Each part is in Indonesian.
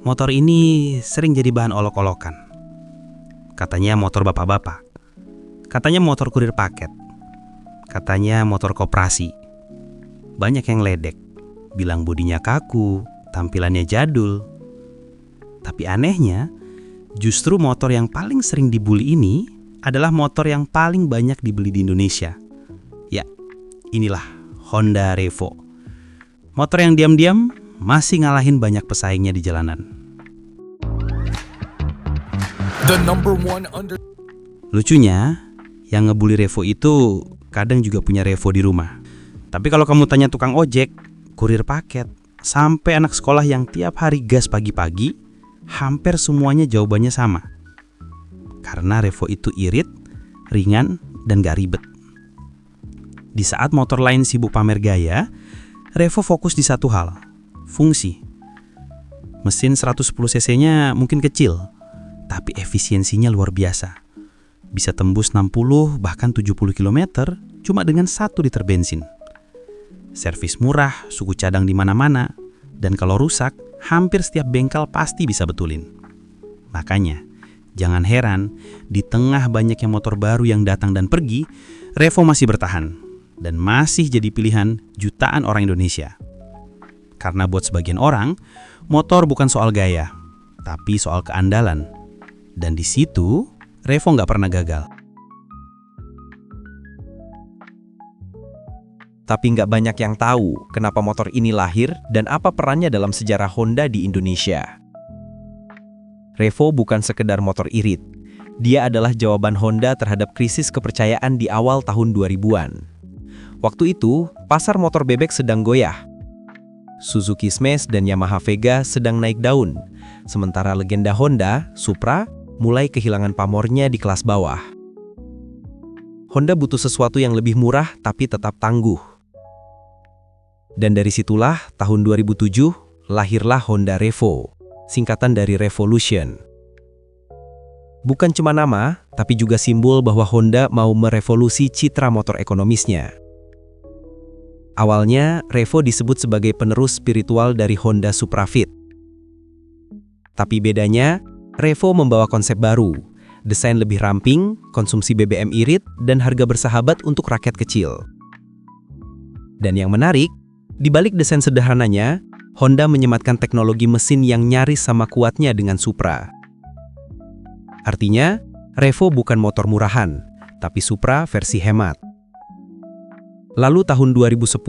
Motor ini sering jadi bahan olok-olokan. Katanya motor bapak-bapak. Katanya motor kurir paket. Katanya motor koperasi. Banyak yang ledek, bilang bodinya kaku, tampilannya jadul. Tapi anehnya, justru motor yang paling sering dibully ini adalah motor yang paling banyak dibeli di Indonesia. Ya, inilah Honda Revo. Motor yang diam-diam masih ngalahin banyak pesaingnya di jalanan. Lucunya, yang ngebully Revo itu kadang juga punya Revo di rumah. Tapi kalau kamu tanya tukang ojek, kurir paket, sampai anak sekolah yang tiap hari gas pagi-pagi, hampir semuanya jawabannya sama. Karena Revo itu irit, ringan, dan gak ribet. Di saat motor lain sibuk pamer gaya, Revo fokus di satu hal, fungsi. Mesin 110 cc-nya mungkin kecil, tapi efisiensinya luar biasa. Bisa tembus 60 bahkan 70 km cuma dengan 1 liter bensin. Servis murah, suku cadang di mana-mana, dan kalau rusak, hampir setiap bengkel pasti bisa betulin. Makanya, jangan heran, di tengah banyaknya motor baru yang datang dan pergi, Revo masih bertahan dan masih jadi pilihan jutaan orang Indonesia. Karena buat sebagian orang, motor bukan soal gaya, tapi soal keandalan. Dan di situ, Revo nggak pernah gagal. Tapi nggak banyak yang tahu kenapa motor ini lahir dan apa perannya dalam sejarah Honda di Indonesia. Revo bukan sekedar motor irit. Dia adalah jawaban Honda terhadap krisis kepercayaan di awal tahun 2000-an. Waktu itu, pasar motor bebek sedang goyah. Suzuki Smash dan Yamaha Vega sedang naik daun, sementara legenda Honda, Supra, mulai kehilangan pamornya di kelas bawah. Honda butuh sesuatu yang lebih murah tapi tetap tangguh. Dan dari situlah tahun 2007 lahirlah Honda Revo, singkatan dari Revolution. Bukan cuma nama, tapi juga simbol bahwa Honda mau merevolusi citra motor ekonomisnya. Awalnya, Revo disebut sebagai penerus spiritual dari Honda Supra Fit. Tapi bedanya, Revo membawa konsep baru, desain lebih ramping, konsumsi BBM irit, dan harga bersahabat untuk rakyat kecil. Dan yang menarik, di balik desain sederhananya, Honda menyematkan teknologi mesin yang nyaris sama kuatnya dengan Supra. Artinya, Revo bukan motor murahan, tapi Supra versi hemat. Lalu tahun 2010,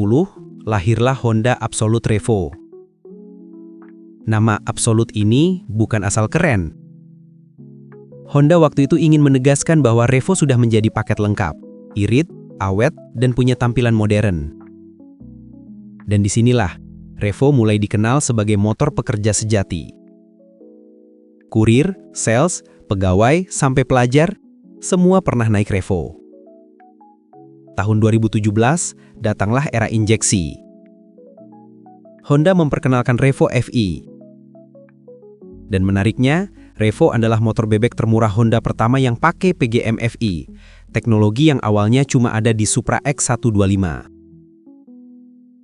lahirlah Honda Absolute Revo. Nama Absolute ini bukan asal keren. Honda waktu itu ingin menegaskan bahwa Revo sudah menjadi paket lengkap, irit, awet, dan punya tampilan modern. Dan disinilah, Revo mulai dikenal sebagai motor pekerja sejati. Kurir, sales, pegawai, sampai pelajar, semua pernah naik Revo. Tahun 2017, datanglah era injeksi. Honda memperkenalkan Revo FE. Dan menariknya, Revo adalah motor bebek termurah Honda pertama yang pakai PGM FE, teknologi yang awalnya cuma ada di Supra X125.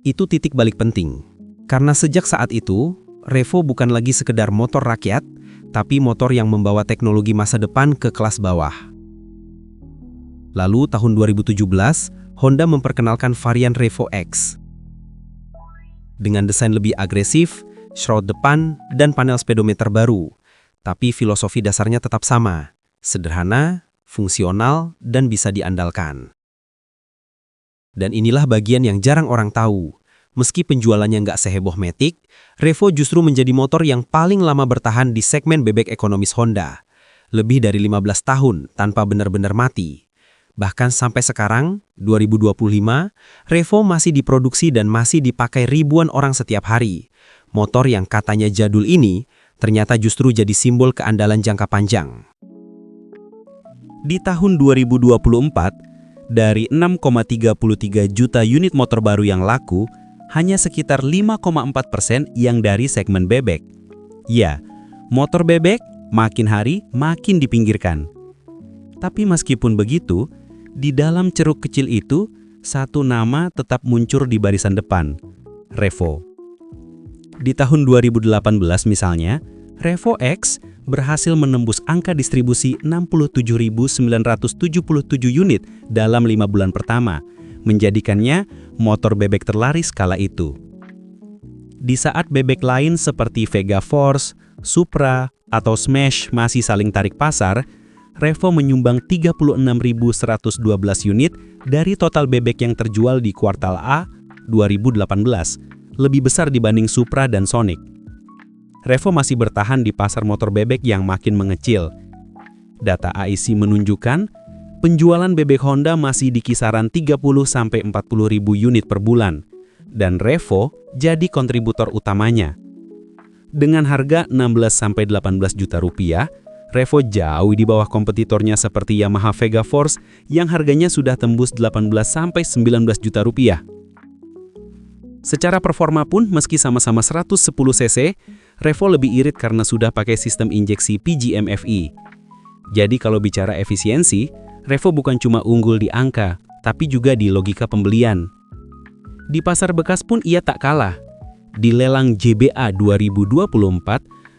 Itu titik balik penting, karena sejak saat itu, Revo bukan lagi sekedar motor rakyat, tapi motor yang membawa teknologi masa depan ke kelas bawah. Lalu tahun 2017, Honda memperkenalkan varian Revo X. Dengan desain lebih agresif, shroud depan, dan panel speedometer baru. Tapi filosofi dasarnya tetap sama, sederhana, fungsional, dan bisa diandalkan. Dan inilah bagian yang jarang orang tahu. Meski penjualannya nggak seheboh Matic, Revo justru menjadi motor yang paling lama bertahan di segmen bebek ekonomis Honda. Lebih dari 15 tahun tanpa benar-benar mati. Bahkan sampai sekarang, 2025, Revo masih diproduksi dan masih dipakai ribuan orang setiap hari. Motor yang katanya jadul ini ternyata justru jadi simbol keandalan jangka panjang. Di tahun 2024, dari 6,33 juta unit motor baru yang laku, hanya sekitar 5,4% yang dari segmen bebek. Ya, motor bebek makin hari makin dipinggirkan. Tapi meskipun begitu, di dalam ceruk kecil itu, satu nama tetap muncul di barisan depan, Revo. Di tahun 2018 misalnya, Revo X berhasil menembus angka distribusi 67.977 unit dalam 5 bulan pertama, menjadikannya motor bebek terlaris kala itu. Di saat bebek lain seperti Vega Force, Supra, atau Smash masih saling tarik pasar, Revo menyumbang 36.112 unit dari total bebek yang terjual di kuartal A 2018, lebih besar dibanding Supra dan Sonic. Revo masih bertahan di pasar motor bebek yang makin mengecil. Data AIC menunjukkan penjualan bebek Honda masih di kisaran 30-40 ribu unit per bulan, dan Revo jadi kontributor utamanya. Dengan harga 16-18 juta rupiah, Revo jauh di bawah kompetitornya seperti Yamaha Vega Force yang harganya sudah tembus 18-19 juta rupiah. Secara performa pun meski sama-sama 110 cc, Revo lebih irit karena sudah pakai sistem injeksi PGM-FI. Jadi kalau bicara efisiensi, Revo bukan cuma unggul di angka, tapi juga di logika pembelian. Di pasar bekas pun ia tak kalah. Di lelang JBA 2024,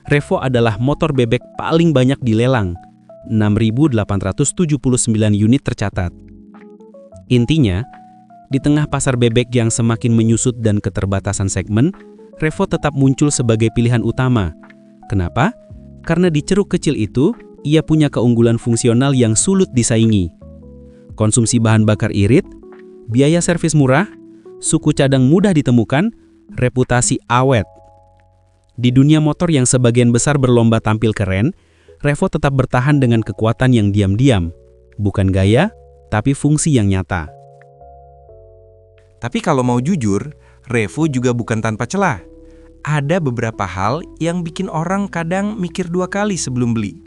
Revo adalah motor bebek paling banyak dilelang, 6.879 unit tercatat. Intinya, di tengah pasar bebek yang semakin menyusut dan keterbatasan segmen, Revo tetap muncul sebagai pilihan utama. Kenapa? Karena di ceruk kecil itu, ia punya keunggulan fungsional yang sulit disaingi. Konsumsi bahan bakar irit, biaya servis murah, suku cadang mudah ditemukan, reputasi awet. Di dunia motor yang sebagian besar berlomba tampil keren, Revo tetap bertahan dengan kekuatan yang diam-diam. Bukan gaya, tapi fungsi yang nyata. Tapi kalau mau jujur, Revo juga bukan tanpa celah. Ada beberapa hal yang bikin orang kadang mikir 2 kali sebelum beli.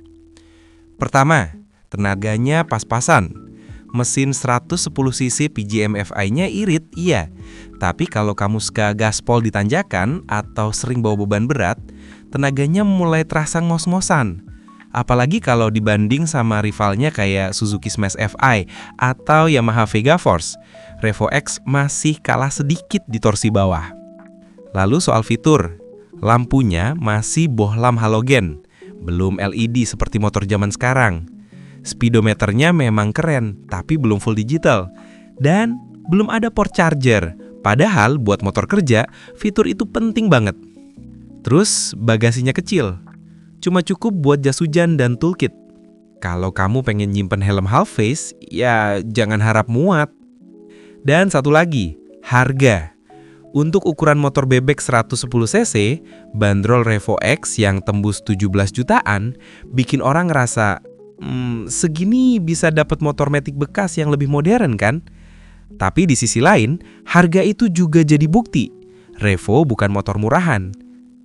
Pertama, tenaganya pas-pasan. Mesin 110 cc PGM-FI-nya irit, iya. Tapi kalau kamu suka gaspol di tanjakan atau sering bawa beban berat, tenaganya mulai terasa ngos-ngosan. Apalagi kalau dibanding sama rivalnya kayak Suzuki Smash FI atau Yamaha Vega Force, Revo X masih kalah sedikit di torsi bawah. Lalu soal fitur, lampunya masih bohlam halogen, belum LED seperti motor zaman sekarang. Speedometernya memang keren, tapi belum full digital. Dan belum ada port charger, padahal buat motor kerja, fitur itu penting banget. Terus bagasinya kecil, cuma cukup buat jas hujan dan toolkit. Kalau kamu pengen nyimpen helm half face, ya jangan harap muat. Dan satu lagi, harga. Untuk ukuran motor bebek 110 cc, bandrol Revo X yang tembus 17 jutaan bikin orang ngerasa, segini bisa dapat motor matic bekas yang lebih modern kan? Tapi di sisi lain, harga itu juga jadi bukti. Revo bukan motor murahan,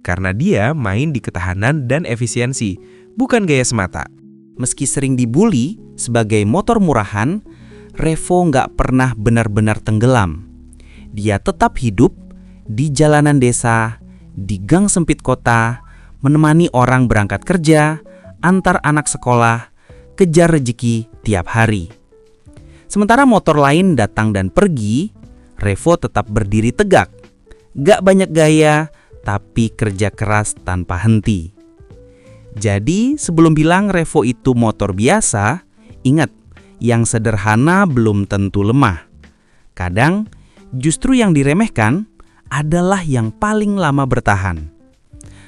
karena dia main di ketahanan dan efisiensi, bukan gaya semata. Meski sering dibully sebagai motor murahan, Revo nggak pernah benar-benar tenggelam. Dia tetap hidup di jalanan desa, di gang sempit kota, menemani orang berangkat kerja, antar anak sekolah, kejar rezeki tiap hari. Sementara motor lain datang dan pergi, Revo tetap berdiri tegak. Gak banyak gaya, tapi kerja keras tanpa henti. Jadi sebelum bilang Revo itu motor biasa, ingat, yang sederhana belum tentu lemah. Kadang justru yang diremehkan adalah yang paling lama bertahan.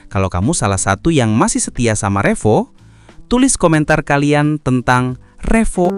Kalau kamu salah satu yang masih setia sama Revo, tulis komentar kalian tentang Revo.